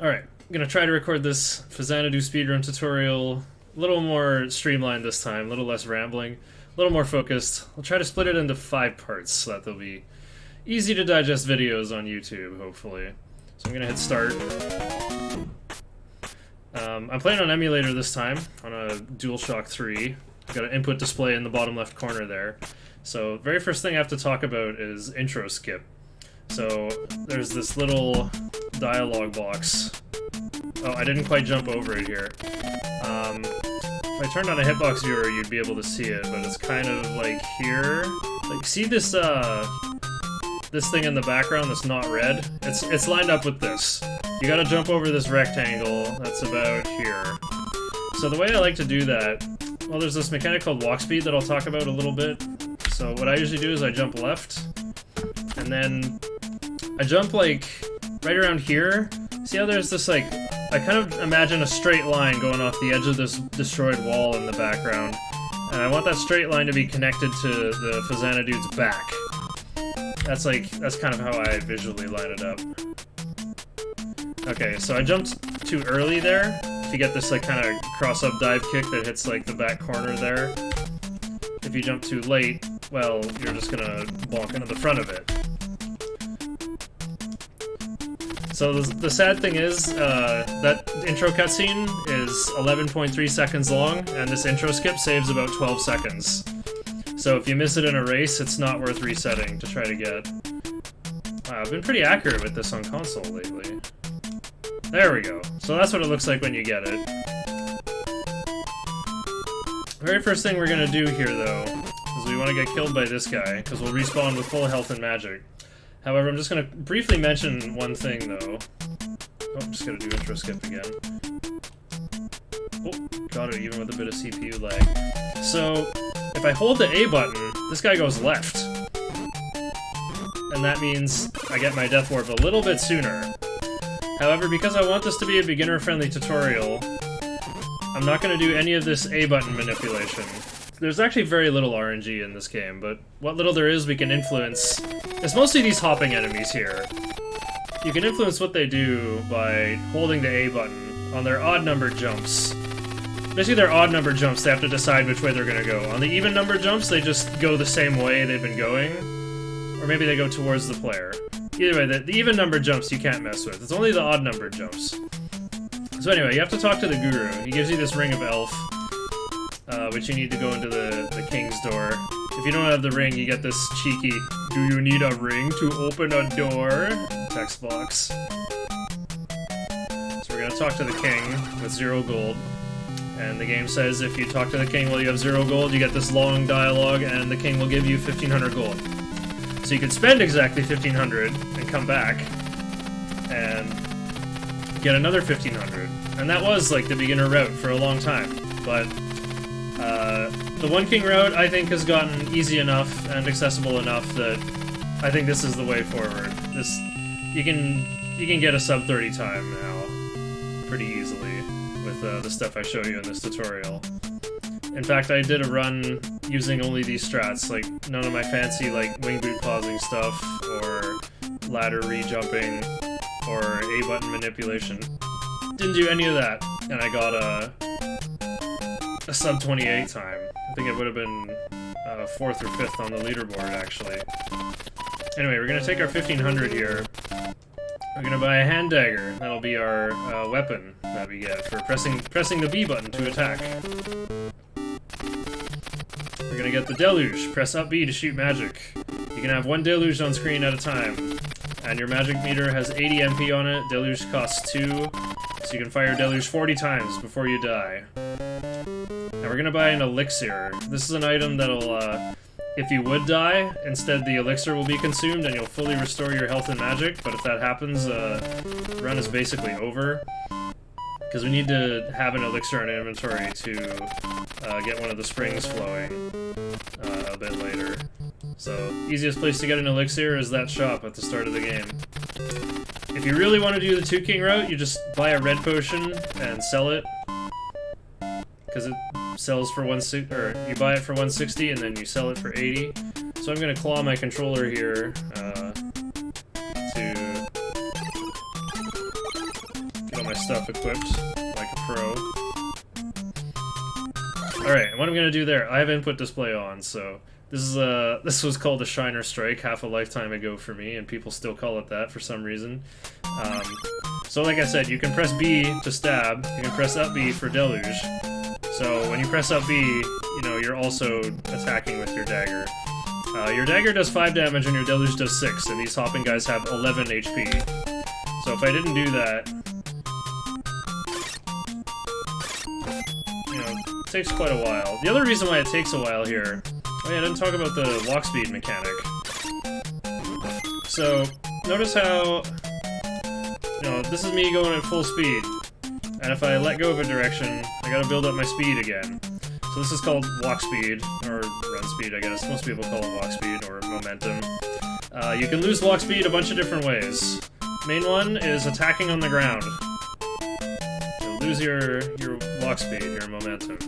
Alright, I'm gonna try to record this Faxanadu speedrun tutorial a little more streamlined this time, a little less rambling, a little more focused. I'll try to split it into 5 parts so that they'll be easy to digest videos on YouTube, hopefully. So I'm gonna hit start. I'm playing on emulator this time, on a DualShock 3. I've got an input display in the bottom left corner there. So, very first thing I have to talk about is intro skip. So, there's this little dialogue box. Oh, I didn't quite jump over it here. If I turned on a hitbox viewer, you'd be able to see it, but it's kind of like here. Like, see this, this thing in the background that's not red? It's lined up with this. You gotta jump over this rectangle that's about here. So the way I like to do that, well, there's this mechanic called walk speed that I'll talk about a little bit. So what I usually do is I jump left, and then I jump like right around here. See how there's this like, I kind of imagine a straight line going off the edge of this destroyed wall in the background. And I want that straight line to be connected to the Faxanadu's back. That's kind of how I visually line it up. Okay, so I jumped too early there. If you get this like kind of cross-up dive kick that hits like the back corner there. If you jump too late, well, you're just gonna bonk into the front of it. So the sad thing is, that intro cutscene is 11.3 seconds long, and this intro skip saves about 12 seconds. So if you miss it in a race, it's not worth resetting to try to get. I've been pretty accurate with this on console lately. There we go. So that's what it looks like when you get it. Very first thing we're gonna do here, though, is we want to get killed by this guy, because we'll respawn with full health and magic. However, I'm just gonna briefly mention one thing, though. Oh, I'm just gonna do intro skip again. Oh, got it, even with a bit of CPU lag. So, if I hold the A button, this guy goes left. And that means I get my death warp a little bit sooner. However, because I want this to be a beginner-friendly tutorial, I'm not going to do any of this A button manipulation. There's actually very little RNG in this game, but what little there is we can influence. It's mostly these hopping enemies here. You can influence what they do by holding the A button on their odd-numbered jumps. Basically, their odd-numbered jumps, they have to decide which way they're going to go. On the even-numbered jumps, they just go the same way they've been going. Or maybe they go towards the player. Either way, the even-numbered jumps you can't mess with. It's only the odd-numbered jumps. So anyway, you have to talk to the guru. He gives you this ring of elf, which you need to go into the king's door. If you don't have the ring, you get this cheeky, "Do you need a ring to open a door?" text box. So we're gonna talk to the king with 0 gold. And the game says if you talk to the king while you have 0 gold, you get this long dialogue, and the king will give you 1,500 gold. So you could spend exactly 1,500 and come back and get another 1,500. And that was like the beginner route for a long time. But the One King route, I think, has gotten easy enough and accessible enough that I think this is the way forward. You can get a sub 30 time now pretty easily with the stuff I show you in this tutorial. In fact, I did a run using only these strats, like none of my fancy like wing boot pausing stuff, or ladder re-jumping, or A button manipulation. Didn't do any of that, and I got a sub 28 time. I think it would have been 4th or 5th on the leaderboard, actually. Anyway, we're gonna take our 1,500 here. We're gonna buy a hand dagger. That'll be our weapon that we get for pressing the B button to attack. We're gonna get the deluge. Press up B to shoot magic. You can have 1 deluge on screen at a time. And your magic meter has 80 MP on it. Deluge costs 2. So you can fire deluge 40 times before you die. And we're gonna buy an elixir. This is an item that'll, if you would die, instead the elixir will be consumed and you'll fully restore your health and magic. But if that happens, the run is basically over. Because we need to have an elixir in inventory to get one of the springs flowing a bit later. So, easiest place to get an elixir is that shop at the start of the game. If you really want to do the 2 King route, you just buy a red potion and sell it. Because it sells for 160, or you buy it for 160 and then you sell it for 80. So I'm going to claw my controller here to my stuff equipped like a pro. Alright, what I'm gonna do there, I have input display on, so this was called a Shiner Strike half a lifetime ago for me, and people still call it that for some reason. So like I said, you can press B to stab, you can press up B for deluge. So when you press up B, you know, you're also attacking with your dagger. Your dagger does 5 damage and your deluge does 6, and these hopping guys have 11 HP. So if I didn't do that, you know, it takes quite a while. The other reason why it takes a while here, oh yeah, I didn't talk about the walk speed mechanic. So, notice how, you know, this is me going at full speed, and if I let go of a direction, I gotta build up my speed again. So this is called walk speed, or run speed, I guess. Most people call it walk speed, or momentum. You can lose walk speed a bunch of different ways. Main one is attacking on the ground. You'll lose your walk speed, your momentum.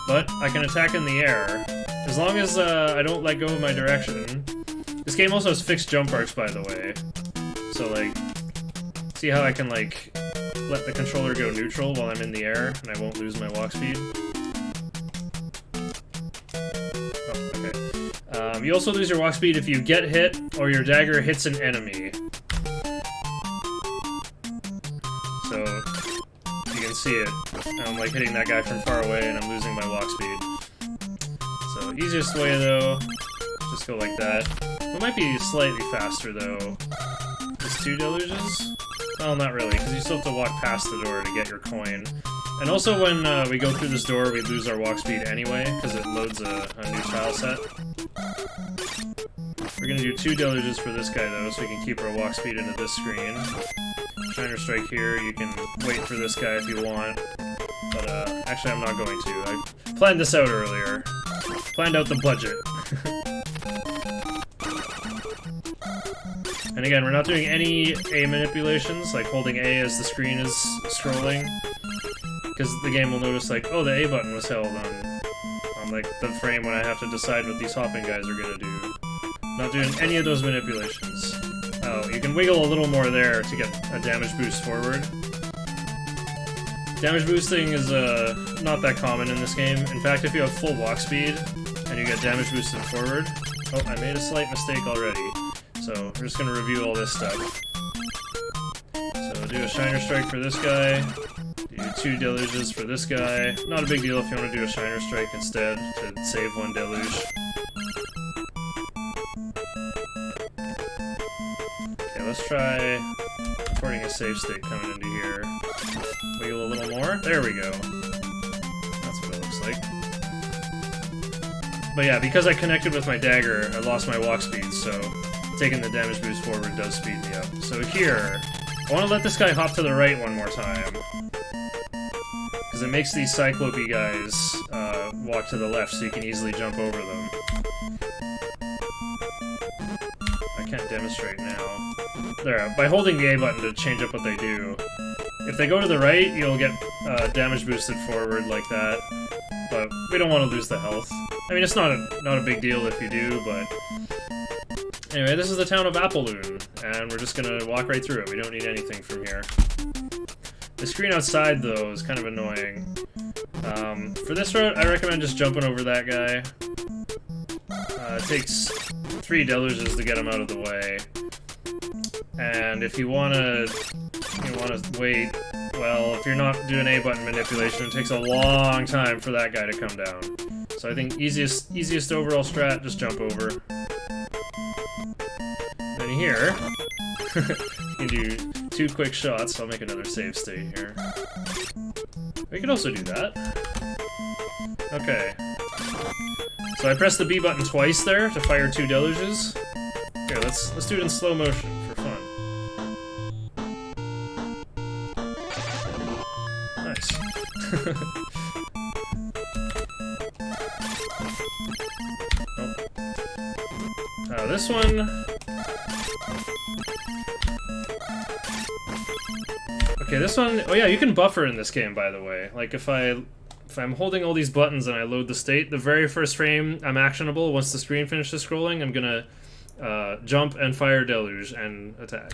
But I can attack in the air, as long as I don't let go of my direction. This game also has fixed jump arcs, by the way. So, like, see how I can, like, let the controller go neutral while I'm in the air, and I won't lose my walk speed? Oh, okay. You also lose your walk speed if you get hit, or your dagger hits an enemy. So, you can see it. I'm, like, hitting that guy from far away, and I'm losing my walk speed. So, easiest way, though, just go like that. It might be slightly faster, though. Just 2 deluges? Well, not really, because you still have to walk past the door to get your coin. And also when we go through this door, we lose our walk speed anyway, because it loads a new tile set. We're gonna do 2 deluges for this guy, though, so we can keep our walk speed into this screen. Shiner Strike here, you can wait for this guy if you want. But, actually I'm not going to. I planned this out earlier. Planned out the budget. And again, we're not doing any A manipulations, like holding A as the screen is scrolling. Because the game will notice, like, oh, the A button was held on like, the frame when I have to decide what these hopping guys are gonna do. Not doing any of those manipulations. Oh, you can wiggle a little more there to get a damage boost forward. Damage boosting is not that common in this game. In fact, if you have full walk speed and you get damage boosted forward... Oh, I made a slight mistake already. So, we're just gonna review all this stuff. So, do a Shiner Strike for this guy. Do 2 deluges for this guy. Not a big deal if you want to do a Shiner Strike instead, to save 1 deluge. Okay, let's try recording a save state coming into here. Wiggle a little more. There we go. That's what it looks like. But yeah, because I connected with my dagger, I lost my walk speed, so taking the damage boost forward does speed me up. So here, I want to let this guy hop to the right one more time. Because it makes these Cyclope guys walk to the left so you can easily jump over them. I can't demonstrate now. There, by holding the A button to change up what they do. If they go to the right, you'll get damage boosted forward like that. But we don't want to lose the health. I mean, it's not a big deal if you do, but... Anyway, this is the town of Appaloon, and we're just gonna walk right through it. We don't need anything from here. The screen outside, though, is kind of annoying. For this route, I recommend just jumping over that guy. It takes 3 deluges to get him out of the way. And if you wanna wait, well, if you're not doing A button manipulation, it takes a long time for that guy to come down. So I think easiest overall strat, just jump over. Then here, you can do 2 quick shots. I'll make another save state here. We can also do that. Okay. So I pressed the B button twice there to fire 2 deluges. Here, let's do it in slow motion for fun. Nice. Oh. This one... Okay, this one... Oh yeah, you can buffer in this game, by the way. Like, if I'm holding all these buttons and I load the state, the very first frame I'm actionable, once the screen finishes scrolling, I'm gonna jump and fire deluge and attack.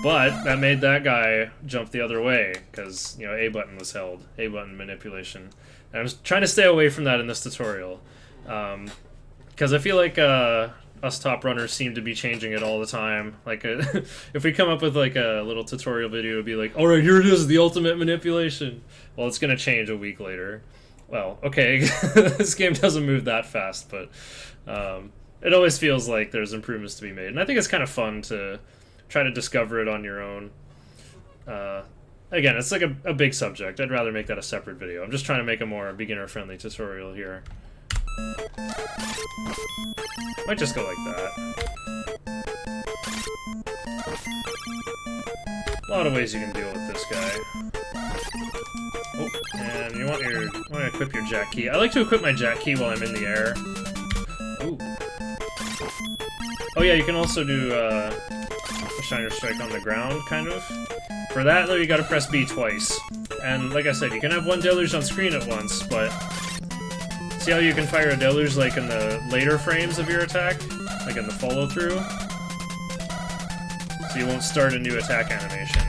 But that made that guy jump the other way because, you know, A button was held. A button manipulation. And I'm trying to stay away from that in this tutorial. Because I feel like us top runners seem to be changing it all the time. Like, if we come up with like a little tutorial video, it'd be like, alright, here it is, the ultimate manipulation. Well, it's gonna change a week later. Well, okay, this game doesn't move that fast, but it always feels like there's improvements to be made. And I think it's kind of fun to try to discover it on your own. Again, it's like a big subject. I'd rather make that a separate video. I'm just trying to make a more beginner-friendly tutorial here. Might just go like that. A lot of ways you can deal with this guy. Oh, and you want to equip your jack key. I like to equip my jack key while I'm in the air. Ooh. Oh yeah, you can also do a Shiner Strike on the ground, kind of. For that, though, you gotta press B twice. And like I said, you can have one deluge on screen at once, but see how you can fire a deluge like in the later frames of your attack? Like in the follow-through? So you won't start a new attack animation.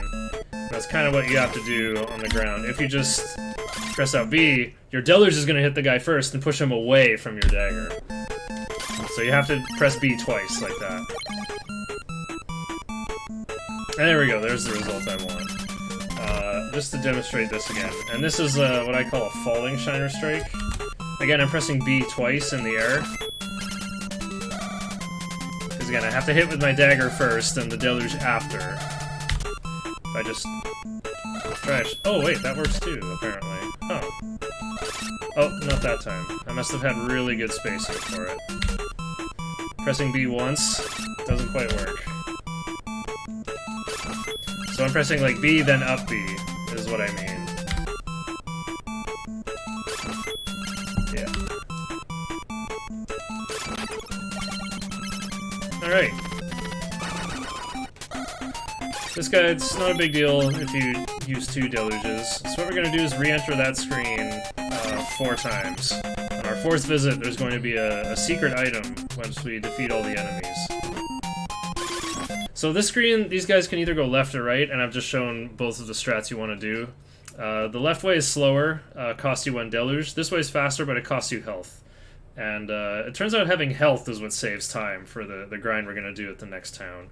That's kind of what you have to do on the ground. If you just press out B, your deluge is gonna hit the guy first and push him away from your dagger. So you have to press B twice, like that. And there we go, there's the result I want. Just to demonstrate this again. And this is what I call a falling Shiner Strike. Again, I'm pressing B twice in the air. Because again, I have to hit with my dagger first and the deluge after. If I just try... Oh wait, that works too, apparently. Oh. Oh, not that time. I must have had really good spacing for it. Pressing B once doesn't quite work. So I'm pressing like B, then up B, is what I mean. Yeah. Alright. This guy, it's not a big deal if you use 2 deluges. So what we're going to do is re-enter that screen 4 times. On our 4th visit, there's going to be a secret item once we defeat all the enemies. So this screen, these guys can either go left or right, and I've just shown both of the strats you want to do. The left way is slower, costs you 1 deluge. This way is faster, but it costs you health. And it turns out having health is what saves time for the grind we're going to do at the next town.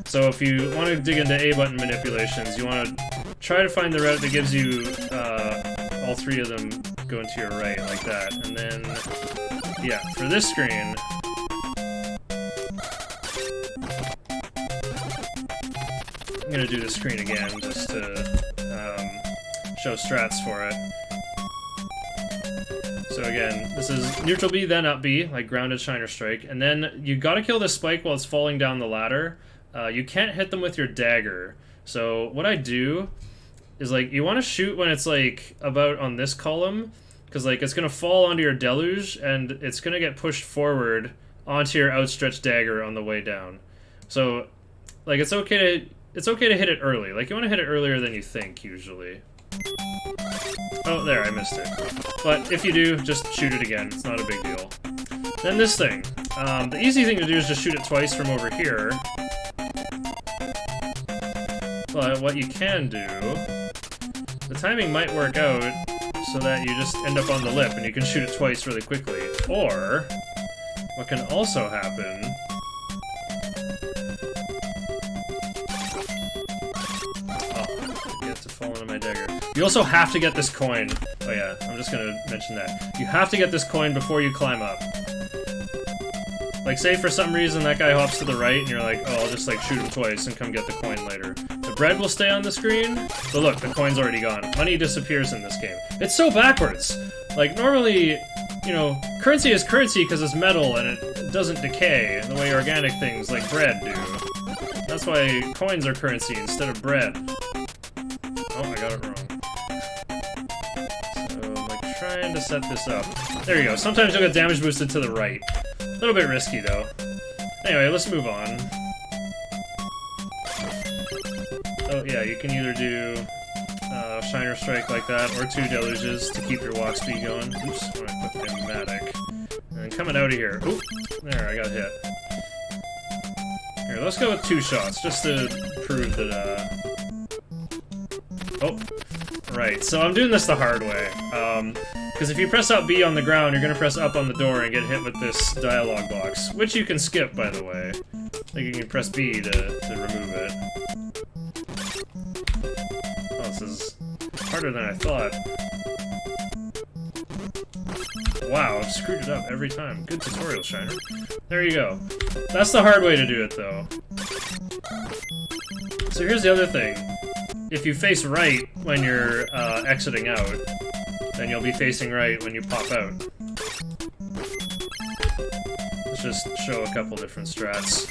So if you want to dig into A button manipulations, you want to try to find the route that gives you all 3 of them going to your right, like that. And then, yeah, for this screen... I'm gonna do the screen again, just to show strats for it. So again, this is neutral B, then up B, like grounded Shiner Strike, and then you gotta kill this spike while it's falling down the ladder. You can't hit them with your dagger. So what I do is, like, you want to shoot when it's like about on this column, because like it's gonna fall onto your deluge and it's gonna get pushed forward onto your outstretched dagger on the way down. So like it's okay to hit it early. Like, you want to hit it earlier than you think, usually. Oh, there, I missed it. But if you do, just shoot it again. It's not a big deal. Then this thing. The easy thing to do is just shoot it twice from over here. But what you can do... The timing might work out so that you just end up on the lip and you can shoot it twice really quickly. Or, what can also happen... Fall into my dagger. You also have to get this coin. Oh yeah, I'm just gonna mention that. You have to get this coin before you climb up. Like, say for some reason that guy hops to the right and you're like, oh, I'll just like shoot him twice and come get the coin later. The bread will stay on the screen, but look, the coin's already gone. Money disappears in this game. It's so backwards! Like, normally, you know, currency is currency because it's metal and it doesn't decay the way organic things like bread do. That's why coins are currency instead of bread. Oh, I got it wrong. So, I'm like trying to set this up. There you go. Sometimes you'll get damage boosted to the right. A little bit risky, though. Anyway, let's move on. Oh, yeah, you can either do Shiner Strike like that, or 2 deluges to keep your walk speed going. Oops, I want to put Pneumatic. And then coming out of here. Oop, there, I got hit. Here, let's go with 2 shots, just to prove that, Oh, right, so I'm doing this the hard way. Because if you press up B on the ground, you're gonna press up on the door and get hit with this dialogue box, which you can skip, by the way. Like, you can press B to remove it. Oh, this is harder than I thought. Wow, I've screwed it up every time. Good tutorial, Shiner. There you go. That's the hard way to do it, though. So here's the other thing. If you face right when you're exiting out, then you'll be facing right when you pop out. Let's just show a couple different strats.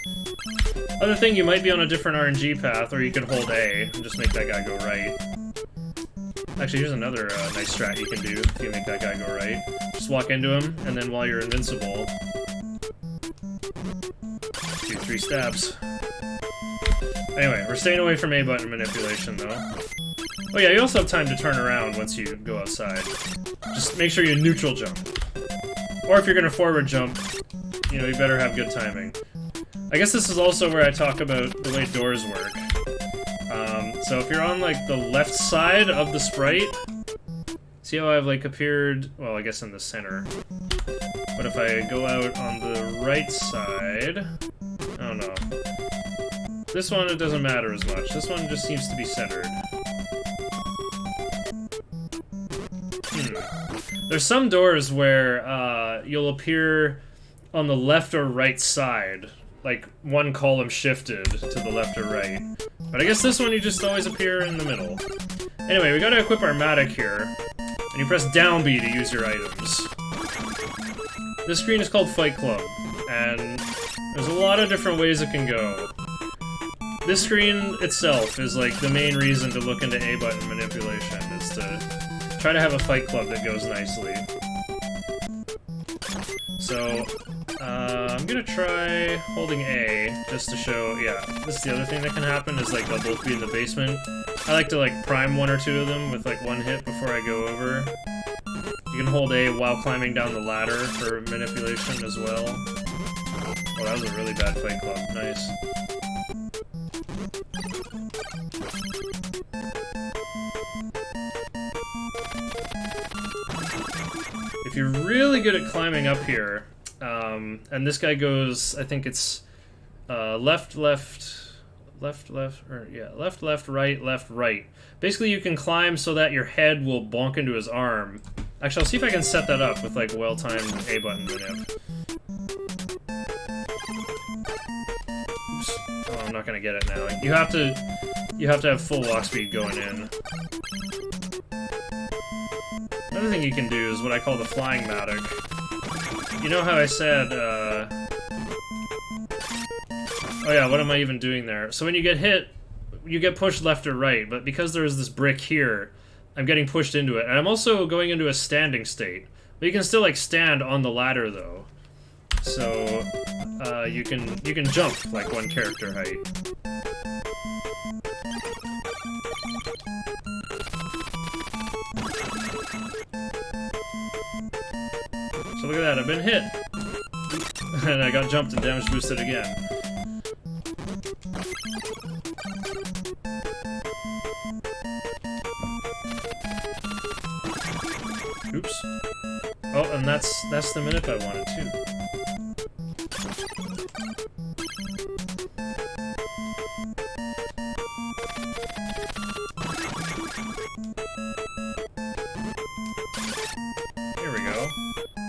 Other thing, you might be on a different RNG path, or you can hold A and just make that guy go right. Actually, here's another nice strat you can do if you make that guy go right. Just walk into him, and then while you're invincible, do 3 stabs. Anyway, we're staying away from A button manipulation, though. Oh yeah, you also have time to turn around once you go outside. Just make sure you neutral jump. Or if you're gonna forward jump, you know, you better have good timing. I guess this is also where I talk about the way doors work. So if you're on, like, the left side of the sprite, see how I've, like, appeared, well, I guess in the center. But if I go out on the right side, I don't know. This one, it doesn't matter as much. This one just seems to be centered. There's some doors where you'll appear on the left or right side, like one column shifted to the left or right. But I guess this one you just always appear in the middle. Anyway, we gotta equip our Matic here, and you press down B to use your items. This screen is called Fight Club, and there's a lot of different ways it can go. This screen itself is like the main reason to look into A button manipulation, is to try to have a fight club that goes nicely. So, I'm gonna try holding A, just to show, yeah, this is the other thing that can happen, is like they'll both be in the basement. I like to like prime 1 or 2 of them with like 1 hit before I go over. You can hold A while climbing down the ladder for manipulation as well. Oh, that was a really bad fight club, nice. If you're really good at climbing up here, and this guy goes, I think it's left, right. Basically, you can climb so that your head will bonk into his arm. Actually, I'll see if I can set that up with like well-timed A button manip. Oops. Oh, I'm not gonna get it now. You have to have full walk speed going in. Another thing you can do is what I call the flying Matic. You know how I said, oh yeah, what am I even doing there? So when you get hit, you get pushed left or right, but because there's this brick here, I'm getting pushed into it. And I'm also going into a standing state. But you can still, like, stand on the ladder, though. So, you can jump, like, 1 character height. So look at that, I've been hit! And I got jumped and damage boosted again. Oops. Oh, and that's the minute I wanted too. Here we go.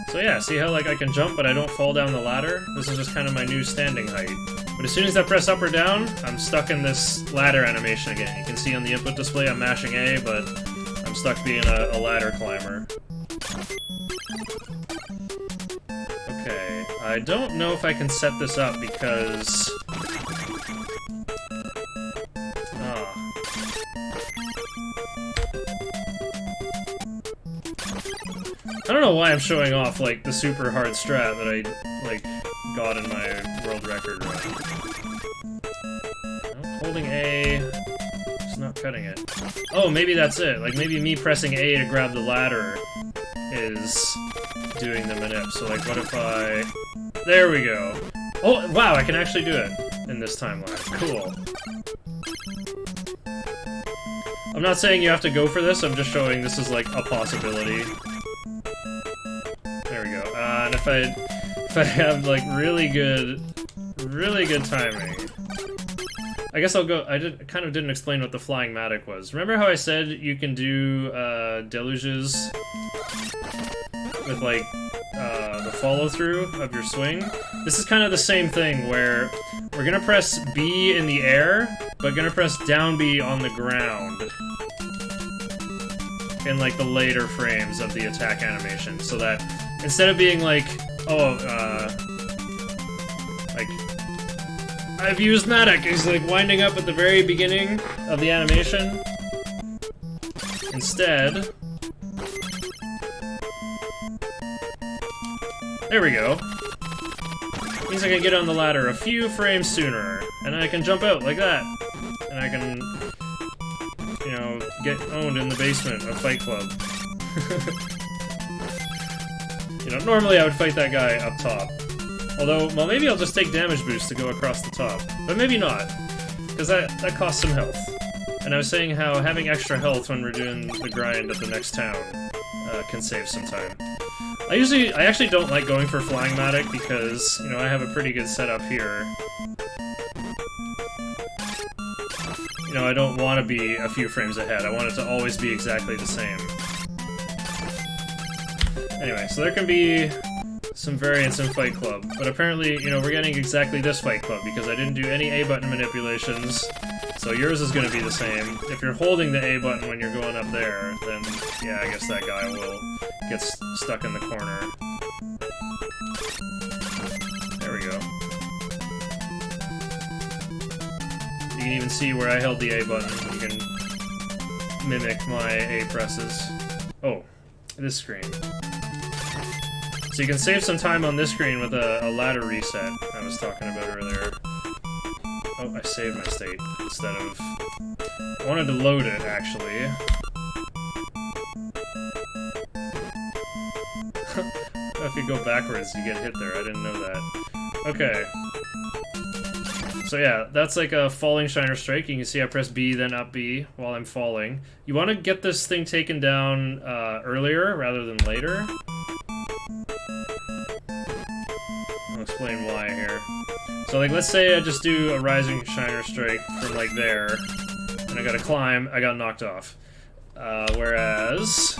So yeah, see how like I can jump but I don't fall down the ladder? This is just kind of my new standing height. But as soon as I press up or down, I'm stuck in this ladder animation again. You can see on the input display I'm mashing A, but I'm stuck being a ladder climber. Okay, I don't know if I can set this up because... I don't know why I'm showing off, like, the super hard strat that I, like, got in my world record run. No, holding A... It's not cutting it. Oh, maybe that's it. Like, maybe me pressing A to grab the ladder is doing the manip. So like, what if I... There we go. Oh, wow, I can actually do it in this timeline. Cool. I'm not saying you have to go for this, I'm just showing this is like a possibility. There we go. And if I have like really good timing, I guess I'll go. I kind of didn't explain what the flying matic was. Remember how I said you can do deluges with like the follow through of your swing? This is kind of the same thing where we're gonna press B in the air, but gonna press down B on the ground in like the later frames of the attack animation, so that instead of being like, oh, like, I've used Matic, he's like winding up at the very beginning of the animation. Instead, there we go. Means I can get on the ladder a few frames sooner, and I can jump out like that. And I can, you know, get owned in the basement of Fight Club. You know, normally I would fight that guy up top. Although, well, maybe I'll just take damage boost to go across the top. But maybe not, because that costs some health. And I was saying how having extra health when we're doing the grind at the next town can save some time. I actually don't like going for Flying Matic because, you know, I have a pretty good setup here. You know, I don't want to be a few frames ahead. I want it to always be exactly the same. Anyway, so there can be some variance in Fight Club, but apparently, you know, we're getting exactly this Fight Club because I didn't do any A button manipulations, so yours is going to be the same. If you're holding the A button when you're going up there, then yeah, I guess that guy will get stuck in the corner. There we go. You can even see where I held the A button. You can mimic my A presses. Oh, this screen. So you can save some time on this screen with a ladder reset I was talking about earlier. Oh, I saved my state instead of... I wanted to load it, actually. If you go backwards, you get hit there. I didn't know that. Okay. So yeah, that's like a falling Shiner Strike. You can see I press B, then up B while I'm falling. You want to get this thing taken down earlier rather than later. I'll explain why here. So like, let's say I just do a rising Shiner Strike from like there, and I gotta climb, I got knocked off. Whereas,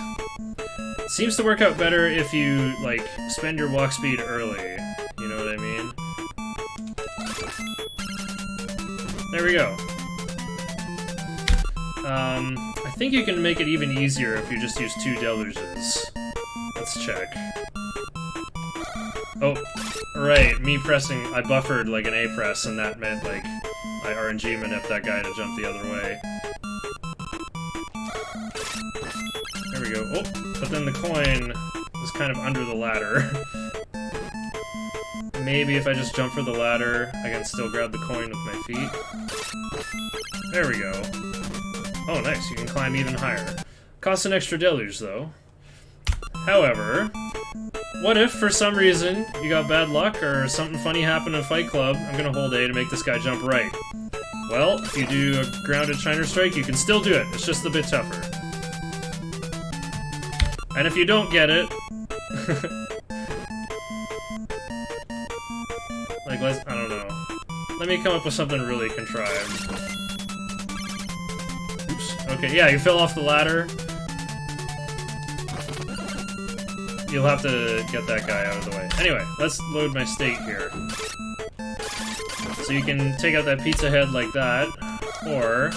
it seems to work out better if you, like, spend your walk speed early. You know what I mean? There we go. I think you can make it even easier if you just use 2 deluges. Let's check. Oh, right, me pressing, I buffered like an A press, and that meant, like, I RNG manip that guy to jump the other way. There we go. Oh, but then the coin was kind of under the ladder. Maybe if I just jump for the ladder, I can still grab the coin with my feet. There we go. Oh, nice. You can climb even higher. Costs an extra deluge, though. However, what if, for some reason, you got bad luck or something funny happened in Fight Club? I'm gonna hold A to make this guy jump right. Well, if you do a grounded Shiner Strike, you can still do it. It's just a bit tougher. And if you don't get it... like, I don't know. Let me come up with something really contrived. Oops. Okay, yeah, you fell off the ladder. You'll have to get that guy out of the way. Anyway, let's load my state here. So you can take out that pizza head like that, or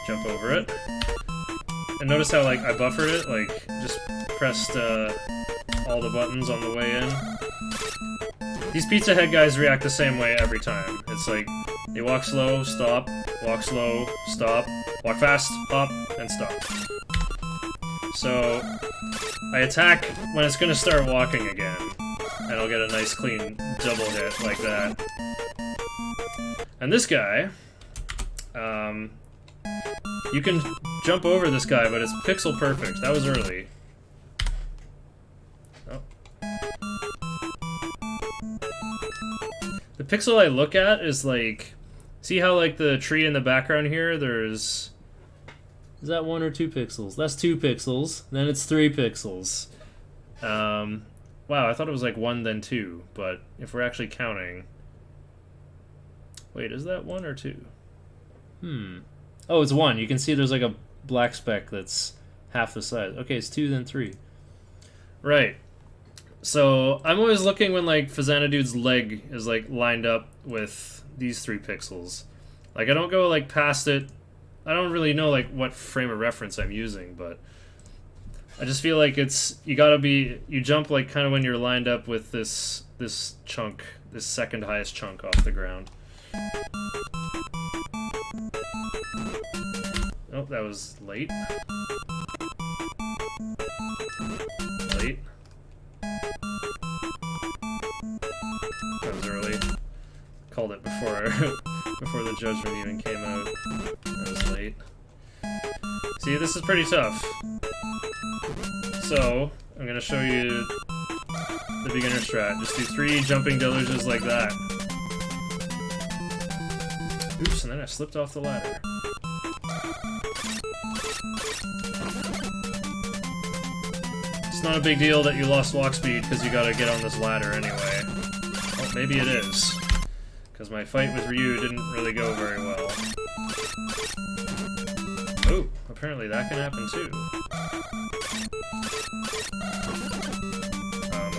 jump over it. And notice how, like, I buffered it, like, just pressed all the buttons on the way in. These pizza head guys react the same way every time. It's like, they walk slow, stop, walk slow, stop, walk fast, hop, and stop. So, I attack when it's gonna start walking again, and I'll get a nice clean double hit like that. And this guy, you can jump over this guy, but it's pixel perfect. That was early. The pixel I look at is like... See how like the tree in the background here, there's... Is that 1 or 2 pixels? That's 2 pixels. Then it's 3 pixels. Wow, I thought it was like 1 then 2. But if we're actually counting... Wait, is that 1 or 2? Oh, it's 1. You can see there's like a black speck that's half the size. Okay, it's 2 then 3. Right. So I'm always looking when like Faxanadu's leg is like lined up with these 3 pixels. Like I don't go like past it. I don't really know like what frame of reference I'm using, but I just feel like it's you jump like kind of when you're lined up with this chunk, this second highest chunk off the ground. Oh, that was late. Late. That was early. Called it before before the judgment even came out. That was late. See, this is pretty tough. So, I'm gonna show you the beginner strat. Just do 3 jumping deluges like that. Oops, and then I slipped off the ladder. It's not a big deal that you lost walk speed because you gotta get on this ladder anyway. Oh, maybe it is. Because my fight with Ryu didn't really go very well. Oh, apparently that can happen too.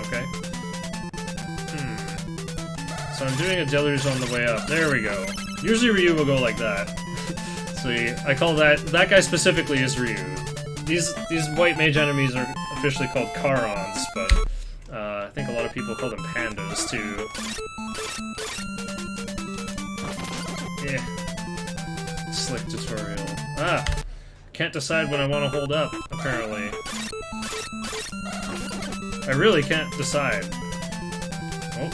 Okay. So I'm doing a deluge on the way up. There we go. Usually Ryu will go like that. So I call that guy specifically is Ryu. These white mage enemies are officially called Karons, but I think a lot of people call them pandas too. Yeah. Slick tutorial. Ah! Can't decide when I want to hold up, apparently. I really can't decide. Oh.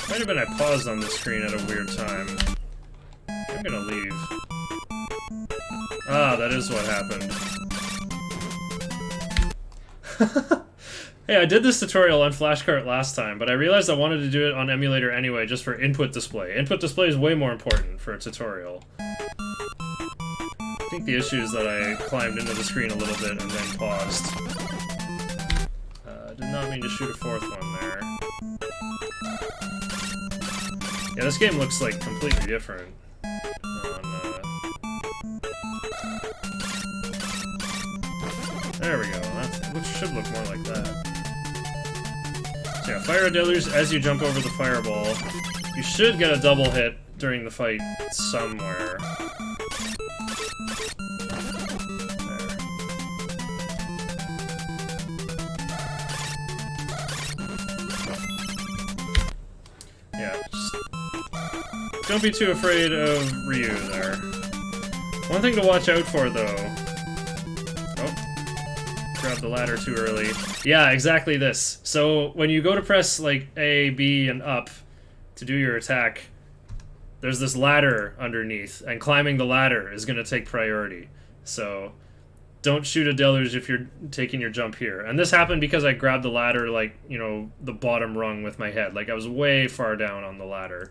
Might have been I paused on the screen at a weird time. I'm gonna leave. Ah, that is what happened. Hey, I did this tutorial on Flashcart last time, but I realized I wanted to do it on emulator anyway, just for input display. Input display is way more important for a tutorial. I think the issue is that I climbed into the screen a little bit and then paused. Did not mean to shoot a 4th one there. Yeah, this game looks like completely different. There we go. That should look more like that. So yeah, fire a deluge as you jump over the fireball. You should get a double hit during the fight somewhere. There. Yeah, just don't be too afraid of Ryu there. One thing to watch out for, though... Oh. Grabbed the ladder too early. Yeah, exactly this. So, when you go to press, like, A, B, and up to do your attack, there's this ladder underneath, and climbing the ladder is going to take priority. So, don't shoot a deluge if you're taking your jump here. And this happened because I grabbed the ladder, like, you know, the bottom rung with my head. Like, I was way far down on the ladder.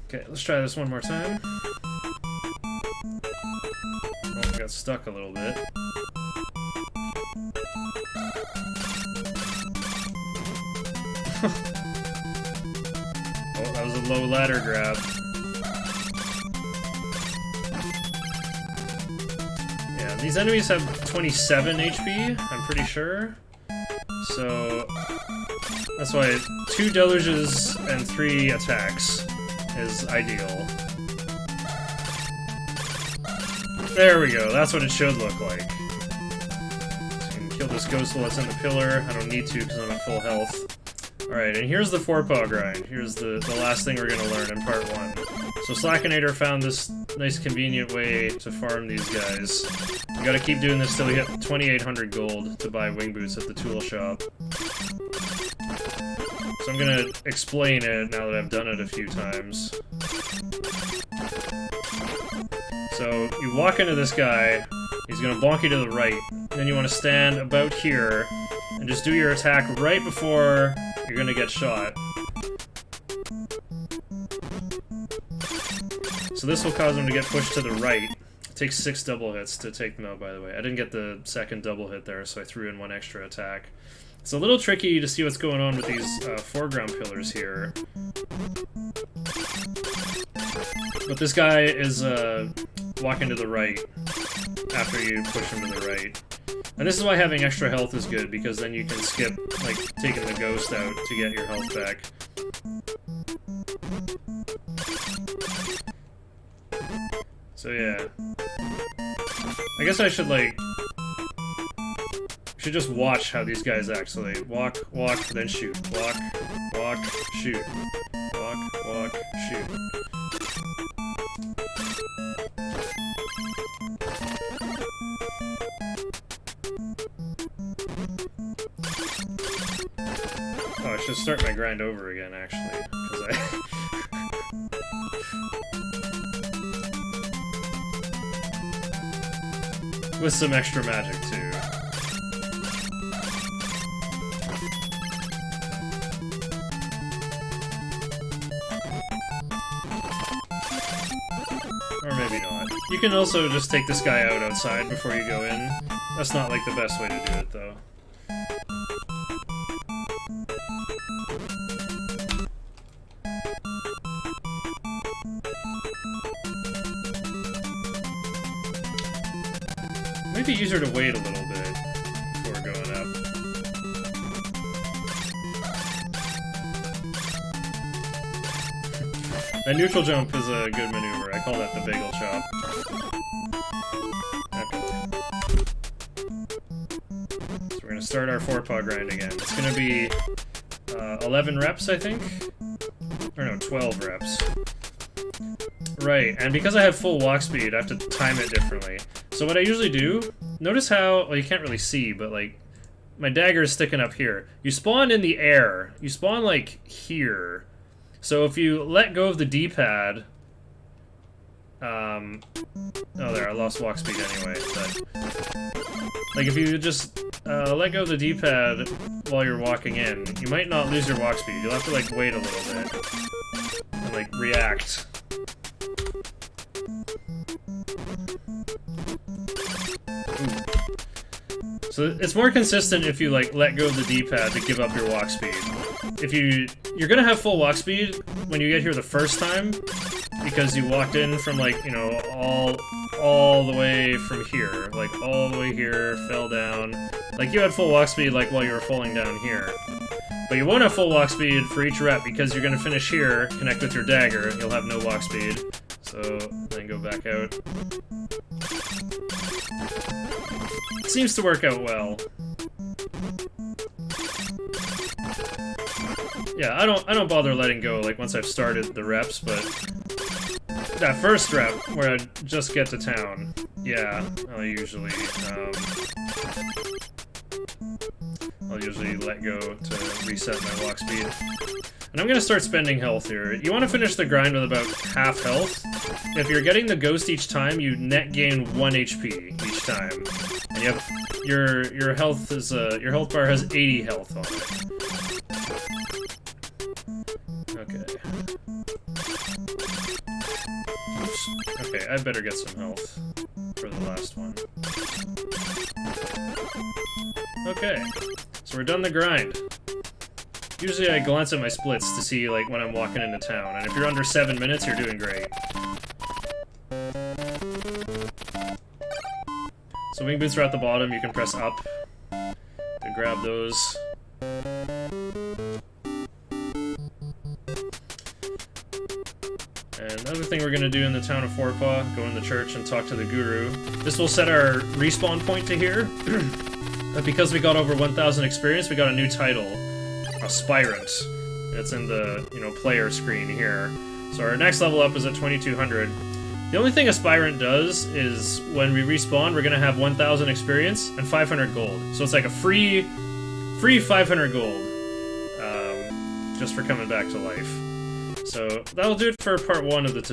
Okay, let's try this one more time. Oh, I got stuck a little bit. Oh, that was a low ladder grab. Yeah, these enemies have 27 HP, I'm pretty sure. So, that's why 2 deluges and 3 attacks is ideal. There we go, that's what it should look like. So you can kill this ghost while it's in the pillar. I don't need to because I'm at full health. Alright, and here's the 4-paw grind. Here's the last thing we're going to learn in part 1. So Slackinator found this nice convenient way to farm these guys. You gotta keep doing this till we hit 2,800 gold to buy wing boots at the tool shop. So I'm gonna explain it now that I've done it a few times. So you walk into this guy, he's gonna bonk you to the right, then you want to stand about here and just do your attack right before you're gonna get shot. So this will cause them to get pushed to the right. It takes 6 double hits to take them out, by the way. I didn't get the second double hit there, so I threw in 1 extra attack. It's a little tricky to see what's going on with these foreground pillars here. But this guy is walking to the right after you push him to the right. And this is why having extra health is good, because then you can skip, like, taking the ghost out to get your health back. So yeah. I guess I should, like... should just watch how these guys actually walk, then shoot. Walk, shoot. Walk, shoot. Oh, I should start my grind over again, actually, because I... with some extra magic, too. Or maybe not. You can also just take this guy out outside before you go in. That's not, like, the best way to do it, though. Might be easier to wait a little bit before going up. That neutral jump is a good maneuver. I call that the bagel chop. Okay. So we're gonna start our 4-paw grind again. It's gonna be 11 reps, I think? Or no, 12 reps. Right, and because I have full walk speed, I have to time it differently. So what I usually do, notice how, well, you can't really see, but like, my dagger is sticking up here. You spawn in the air. You spawn like here. So if you let go of the D-pad, oh there, I lost walk speed anyway, but like if you just let go of the D-pad while you're walking in, you might not lose your walk speed. You'll have to like wait a little bit and like react. So it's more consistent if you like let go of the D-pad to give up your walk speed. If you're gonna have full walk speed when you get here the first time, because you walked in from like, you know, all the way from here, like all the way here, fell down. Like you had full walk speed like while you were falling down here. But you won't have full walk speed for each rep because you're gonna finish here, connect with your dagger, you'll have no walk speed. So then go back out. It seems to work out well. Yeah, I don't bother letting go like once I've started the reps, but that first rep where I just get to town, yeah, I'll usually let go to reset my walk speed. And I'm gonna start spending health here. You want to finish the grind with about half health. If you're getting the ghost each time, you net gain 1 HP each time. And you have your health is your health bar has 80 health on it. Okay. Oops. Okay, I better get some health for the last one. Okay, so we're done the grind. Usually I glance at my splits to see like when I'm walking into town, and if you're under 7 minutes, you're doing great. So wing boots are at the bottom, you can press up to grab those. And another thing we're going to do in the town of Forepaw, go in the church and talk to the guru. This will set our respawn point to here. But because we got over 1,000 experience, we got a new title. Aspirant. It's in the, you know, player screen here. So our next level up is at 2200. The only thing Aspirant does is when we respawn, we're gonna have 1,000 experience and 500 gold. So it's like a free 500 gold, just for coming back to life. So that'll do it for part 1 of the